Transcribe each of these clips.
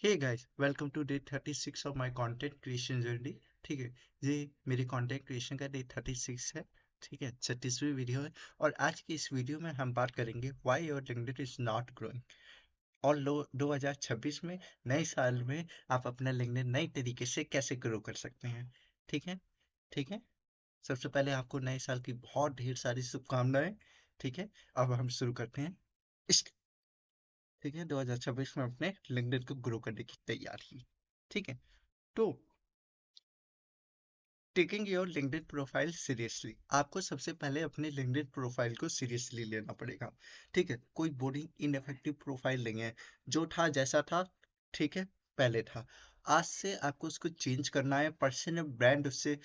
Hey guys, welcome to day 36 of my content creation journey. ठीक है, ये मेरी कंटेंट क्रिएशन का डे 36 है। ठीक है, 36वीं वीडियो है। और आज की इस वीडियो में हम बात करेंगे why your LinkedIn is not growing. और 2026 में, नए साल में आप अपना लिंक्डइन नए तरीके से कैसे ग्रो कर सकते हैं। ठीक है, ठीक है। सबसे पहले आपको नए साल की बहुत ढेर सारी शुभकामनाएं। ठीक है, अब हम शुरू करते हैं। ठीक है, 2026 में अपने लिंक्डइन को ग्रो करने की तैयारी। ठीक है, तो taking your LinkedIn profile seriously, आपको सबसे पहले अपने लिंक्डइन प्रोफाइल को सीरियसली लेना पड़ेगा। ठीक है, कोई बोरिंग इनफेक्टिव प्रोफाइल नहीं है। जो था जैसा था, ठीक है, पहले था। आज से आपको उसको चेंज करना है, पर्सनल ब्रांड उससे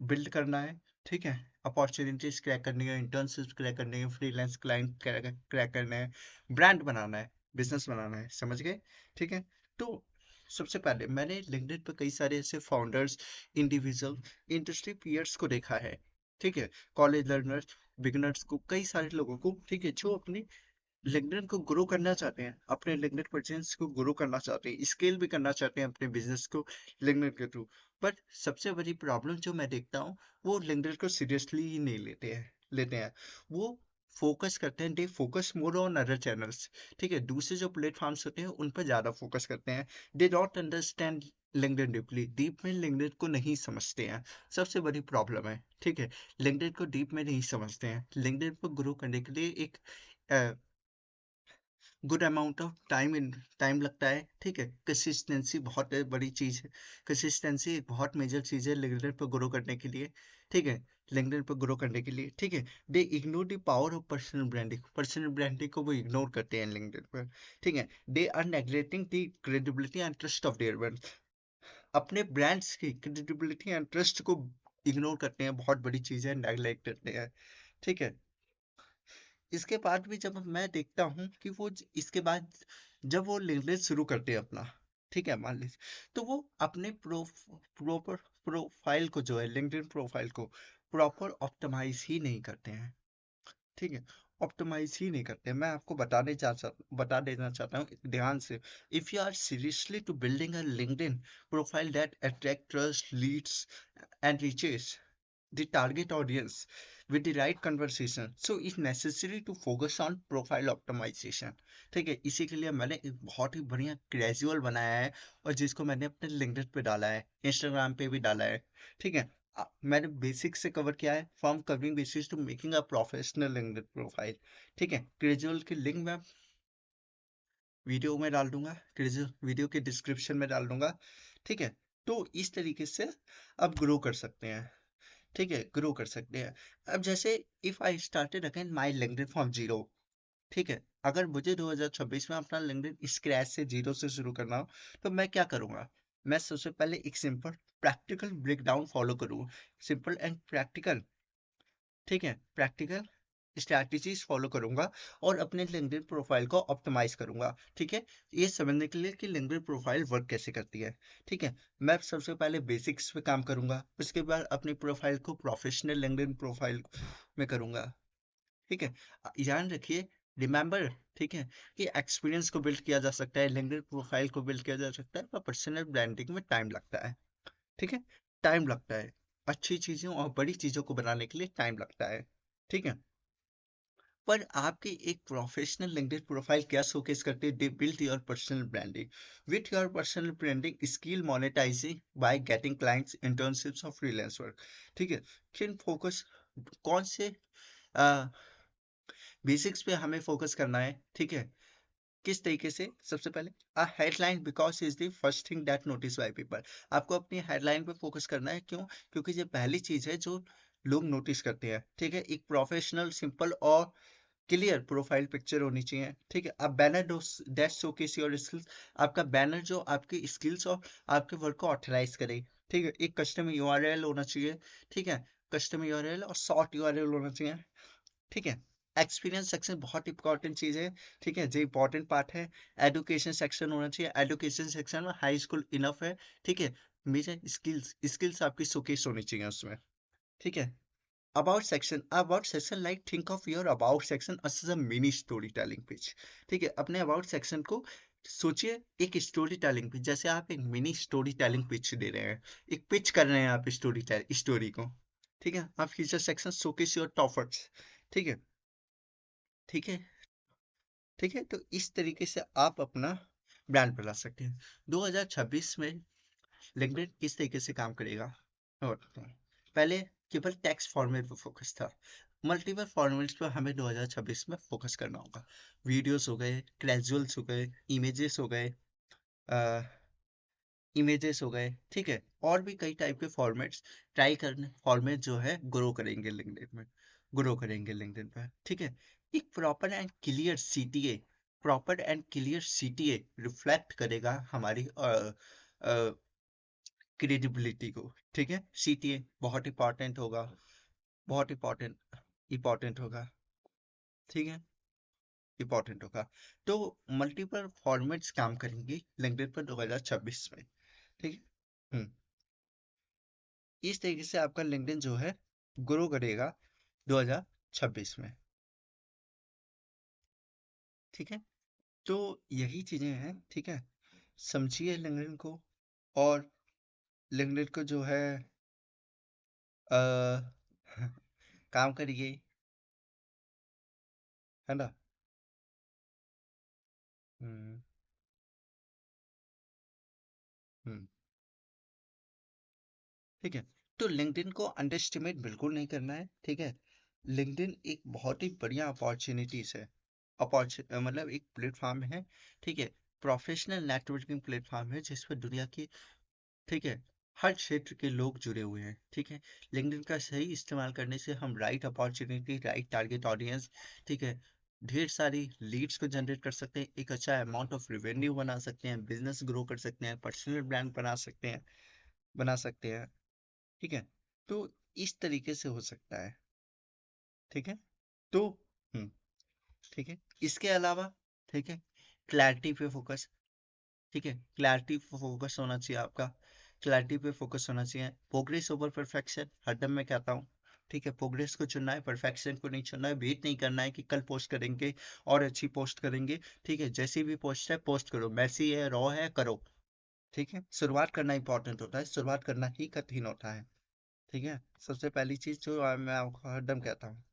बिल्ड करना है। ठीक है, अपॉर्चुनिटीज क्रैक करनी है, इंटर्नशिप क्रैक करनी है, फ्रीलांस क्लाइंट क्रैक करना है, ब्रांड बनाना है, बिजनेस बनाना है। समझ गए? ठीक है, तो सबसे पहले मैंने लिंक्डइन पे कई सारे ऐसे फाउंडर्स, इंडिविजुअल, इंडस्ट्री पीयर्स को देखा है। ठीक है, कॉलेज लर्नर्स, बिगनर्स को, कई सारे लोगों को, ठीक है, जो अपने लिंक्डइन को ग्रो करना चाहते हैं, अपने लिंक्डइन प्रेजेंस को ग्रो करना चाहते हैं, स्केल भी करना चाहते हैं अपने बिजनेस को लिंक्डइन के थ्रू। बट सबसे बड़ी प्रॉब्लम जो मैं देखता हूँ, वो लिंक्डइन को सीरियसली ही नहीं लेते हैं। वो फोकस करते हैं, they focus more on other channels. ठीक है, दूसरे जो प्लेटफॉर्म्स होते हैं उन पर ज्यादा फोकस करते हैं। They don't understand LinkedIn deeply, deep में लिंक्डइन को नहीं समझते हैं। सबसे बड़ी प्रॉब्लम है। ठीक है, लिंक्डइन को डीप में नहीं समझते हैं। लिंक्डइन को ग्रो करने के लिए एक गुड अमाउंट ऑफ टाइम लगता है। ठीक है, कंसिस्टेंसी बहुत बड़ी चीज है। कंसिस्टेंसी एक बहुत मेजर चीज है लिंक्डइन पर ग्रो करने के लिए। ठीक है, लिंक्डइन पर ग्रो करने के लिए, ठीक है, they ignore the power of personal branding को वो इग्नोर करते हैं लिंक्डइन पर। ठीक है, they are neglecting the credibility and trust of their brand. अपने ब्रांड्स की क्रेडिबिलिटी एंड ट्रस्ट को इग्नोर करते हैं, बहुत बड़ी चीज है, नेग्लेक्ट करते हैं। ठीक है, इसके बाद भी जब मैं देखता हूँ कि इसके बाद जब वो लिंक्डइन शुरू करते हैं अपना, ठीक है, मान लीजिए, तो वो अपने प्रॉपर प्रोफाइल को, जो है लिंक्डइन प्रोफाइल को, प्रॉपर ऑप्टिमाइज ही नहीं करते हैं। ठीक है, ऑप्टिमाइज ही नहीं करते। मैं आपको बता देना चाहता हूँ ध्यान से। If you are seriously to building a LinkedIn profile that attract trust leads and reaches the target audience with the right conversation, so it's necessary to focus on profile optimization। ठीक है, इसी के लिए मैंने एक बहुत ही बढ़िया ग्रेजुअल बनाया है, और जिसको मैंने अपने लिंक्डइन पे डाला है, इंस्टाग्राम पे भी डाला है। ठीक है, मैंने बेसिक से कवर किया है, from covering basis to making a professional LinkedIn profile. ठीक है, ग्रेजुअल की लिंक मैं वीडियो में डाल दूंगा, ग्रेजुअल वीडियो के डिस्क्रिप्शन में डाल दूंगा। ठीक है, तो इस तरीके से आप ग्रो कर सकते हैं। ठीक है, ग्रो कर सकते हैं। अब जैसे if I started again my LinkedIn from zero. ठीक है, अगर मुझे 2026 में अपना लिंक्डइन स्क्रैच से, जीरो से शुरू करना हो, तो मैं क्या करूंगा? मैं सबसे पहले एक सिंपल प्रैक्टिकल ब्रेकडाउन फॉलो करूंगा। सिंपल एंड प्रैक्टिकल, ठीक है, प्रैक्टिकल स्ट्रैटेजीज फॉलो करूंगा, और अपने लिंक्डइन प्रोफाइल को ऑप्टिमाइज करूंगा। ठीक है, ये समझने के लिए कि लिंक्डइन प्रोफाइल वर्क कैसे करती है। ठीक है, मैं सबसे पहले बेसिक्स पे काम करूंगा, उसके बाद अपनी प्रोफाइल को प्रोफेशनल लिंक्डइन प्रोफाइल में करूंगा। ठीक है, ध्यान रखिए, रिमेंबर, ठीक है, कि एक्सपीरियंस को बिल्ड किया जा सकता है, लिंक्डइन प्रोफाइल को बिल्ड किया जा सकता है, पर पर्सनल ब्रांडिंग में टाइम लगता है। ठीक है, टाइम लगता है, अच्छी चीजों और बड़ी चीजों को बनाने के लिए टाइम लगता है। ठीक है, पर आपकी एक प्रोफेशनल लिंक्डइन प्रोफाइल क्या शोकेस करती है? They build your personal branding. With your personal branding skill monetising by getting clients, internships और फ्रीलांस वर्क। ठीक है, किन फोकस, कौन से बेसिक्स पे हमें फोकस करना है? ठीक है, किस तरीके से? सबसे पहले, अ headline because is the first thing that notice by people. आपको अपनी हेडलाइन पे फोकस करना है। क्यों? क्योंकि ये पहली चीज है जो लोग नोटिस करते हैं। ठीक है, एक प्रोफेशनल, सिंपल और क्लियर प्रोफाइल पिक्चर होनी चाहिए। ठीक है, अब banner that showcase your skills, आपका बैनर जो आपकी स्किल्स और आपके वर्क को ऑथराइज करे। ठीक है, एक कस्टम यूआरएल होना चाहिए। ठीक है, कस्टम यूआरएल और शॉर्ट यूआरएल होना चाहिए। ठीक है, एक्सपीरियंस सेक्शन बहुत इंपॉर्टेंट चीज है। ठीक है, जो इंपॉर्टेंट पार्ट है। एडुकेशन सेक्शन होना चाहिए, एडुकेशन सेक्शन में हाई स्कूल इनफ है। ठीक है, मेजर स्किल्स, स्किल्स आपकी शोकेस होनी चाहिए उसमें। ठीक है, about section like think of your about section as a mini storytelling page। ठीक है, अपने about section को सोचिए एक स्टोरी टेलिंग पिच, जैसे आप एक मिनी स्टोरी टेलिंग पिच दे रहे हैं, एक पिच कर रहे हैं आप स्टोरी को, ठीक है, आप feature section showcase your toppers, ठीक है, ठीक है, ठीक है, तो इस तरीके से आप अपना ब्रांड बना सकते हैं। 2026 में लिंक्डइन किस तरीके से काम करेगा मैं बताता हूँ। पहले केवल टेक्स्ट फॉर्मेट पर फोकस था, मल्टीपल फॉर्मेट्स पर हमें 2026 में फोकस करना होगा। वीडियोस हो गए, कैजुअल्स हो गए, इमेजेस हो गए, इमेजेस हो गए, ठीक है, और भी कई टाइप के फॉर्मेट्स ट्राई करने, फॉर्मेट जो है ग्रो करेंगे लिंक्डइन में, ग्रो करेंगे लिंक्डइन पर, ठीक है। एक proper and clear CTA, proper and clear CTA reflect करेगा हमारी क्रेडिबिलिटी को, ठीक है। सीटीए बहुत इंपॉर्टेंट होगा, बहुत इंपॉर्टेंट इंपॉर्टेंट होगा, ठीक है, इंपॉर्टेंट होगा। तो मल्टीपल फॉर्मेट्स काम करेंगे लिंक्डइन पर 2026 में, ठीक है। इस तरीके से आपका लिंक्डइन जो है ग्रो करेगा 2026 में, ठीक है। तो यही चीजें हैं, ठीक है, समझिए लिंक्डइन को, और लिंक्डइन को जो है अ, काम करिए, है ना। हम्म। हम्म। ठीक है, तो लिंक्डइन को अंडरएस्टिमेट बिल्कुल नहीं करना है, ठीक है। लिंक्डइन एक बहुत ही बढ़िया अपॉर्चुनिटीज है, मतलब एक प्लेटफॉर्म है, ठीक है, प्रोफेशनल नेटवर्किंग प्लेटफॉर्म है जिस पर दुनिया की, ठीक है, हर क्षेत्र के लोग जुड़े हुए हैं, ठीक है। लिंक्डइन का सही इस्तेमाल करने से हम right opportunity, right target audience, ठीक है, ढेर सारी लीड्स को जनरेट कर सकते हैं, एक अच्छा अमाउंट ऑफ रेवेन्यू बना सकते हैं, बिजनेस ग्रो कर सकते हैं, पर्सनल ब्रांड बना सकते हैं, ठीक है। तो इस तरीके से हो सकता है, ठीक है। तो हम्म, ठीक है, इसके अलावा, ठीक है, क्लैरिटी पे फोकस, ठीक है, क्लैरिटी पे फोकस होना चाहिए आपका, क्लैरिटी पे फोकस होना चाहिए, प्रोग्रेस ओवर परफेक्शन हरदम मैं कहता हूँ, ठीक है, प्रोग्रेस को चुनना है, परफेक्शन को नहीं चुनना है, वेट नहीं करना है कि कल पोस्ट करेंगे और अच्छी पोस्ट करेंगे, ठीक है, जैसी भी पोस्ट है पोस्ट करो, मैसी है, रॉ है, करो, ठीक है। शुरुआत करना इंपॉर्टेंट होता है, शुरुआत करना ही कठिन होता है, ठीक है। सबसे पहली चीज जो मैं आपको हरदम कहता हूँ,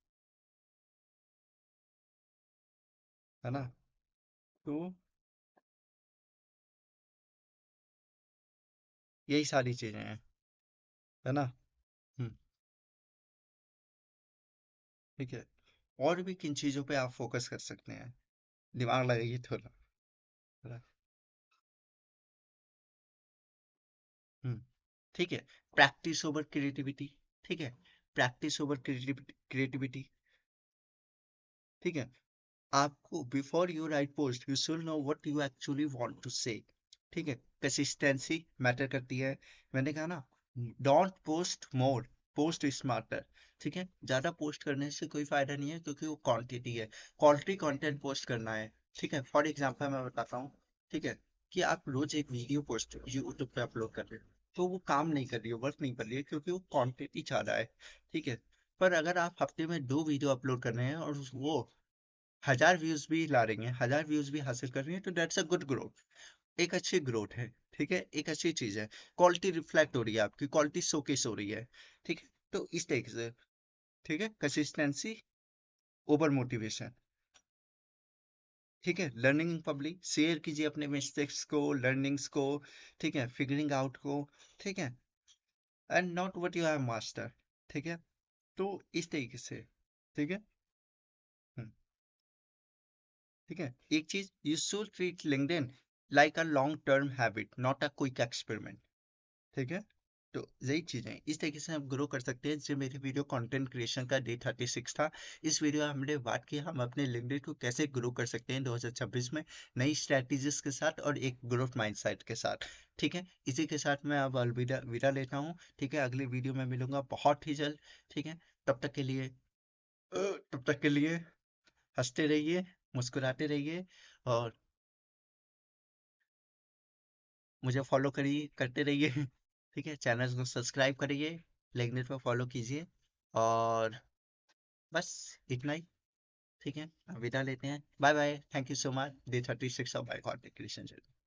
है ना। तो यही सारी चीजें हैं, है ना। हम्म। ठीक है, और भी किन चीजों पे आप फोकस कर सकते हैं, दिमाग लगाइए थोड़ा, थोड़ा। हम्म। ठीक है, प्रैक्टिस ओवर क्रिएटिविटी, ठीक है, प्रैक्टिस ओवर क्रिएटिविटी, ठीक है। आपको before you write post you should know what you actually want to say, ठीक है। कंसिस्टेंसी मैटर करती है, मैंने कहा ना, don't post more, post smarter, ठीक है। ज्यादा पोस्ट करने से कोई फायदा नहीं है क्योंकि वो क्वांटिटी है, क्वालिटी कंटेंट पोस्ट करना है, ठीक है। फॉर एग्जांपल मैं बताता हूँ, ठीक है, कि आप रोज एक वीडियो पोस्ट यूट्यूब पे अपलोड कर रहे हो, तो वो काम नहीं कर रही है, वर्क नहीं कर रही है क्योंकि वो क्वांटिटी ज्यादा है, ठीक है। पर अगर आप हफ्ते में 2 वीडियो अपलोड कर रहे हैं और वो 1000 व्यूज भी ला रही हैं, 1000 व्यूज भी हासिल कर रही हैं, तो दैट्स अ गुड ग्रोथ, एक अच्छी ग्रोथ है, ठीक है, एक अच्छी चीज है, क्वालिटी रिफ्लेक्ट हो रही है, आपकी क्वालिटी शोकेस हो रही है, ठीक है। तो इस तरीके से, ठीक है, कंसिस्टेंसी ओवर मोटिवेशन, ठीक है। लर्निंग पब्लिक, शेयर कीजिए अपने मिस्टेक्स को, लर्निंग्स को, ठीक है, फिगरिंग आउट को, ठीक है, and not what you have master, ठीक है। तो इस तरीके से, ठीक है। हम्म, ठीक है, एक चीज, you should treat LinkedIn like a long term habit not a quick experiment, ठीक है। तो यही चीजें इस तरीके से हम ग्रो कर सकते हैं। जो मेरी वीडियो कंटेंट क्रिएशन का डे 36 था, इस वीडियो में हमने बात की हम अपने लिंक्डइन को कैसे ग्रो कर सकते हैं 2026 में, नई स्ट्रेटजीज के साथ और एक ग्रोथ माइंडसेट के साथ, ठीक है। इसी के साथ मैं अब अलविदा विदा लेता हूँ, ठीक है, अगली वीडियो में मिलूंगा बहुत ही जल्द, ठीक है। तब तक के लिए तब तक के लिए हंसते रहिए, मुस्कुराते रहिए, और मुझे फॉलो करिए, करते रहिए, ठीक है, चैनल को सब्सक्राइब करिए, लिंक्डइन पर फॉलो कीजिए, और बस इतना ही। ठीक है, अब विदा लेते हैं। Bye bye, thank you so much, day 36 of my content creation journey.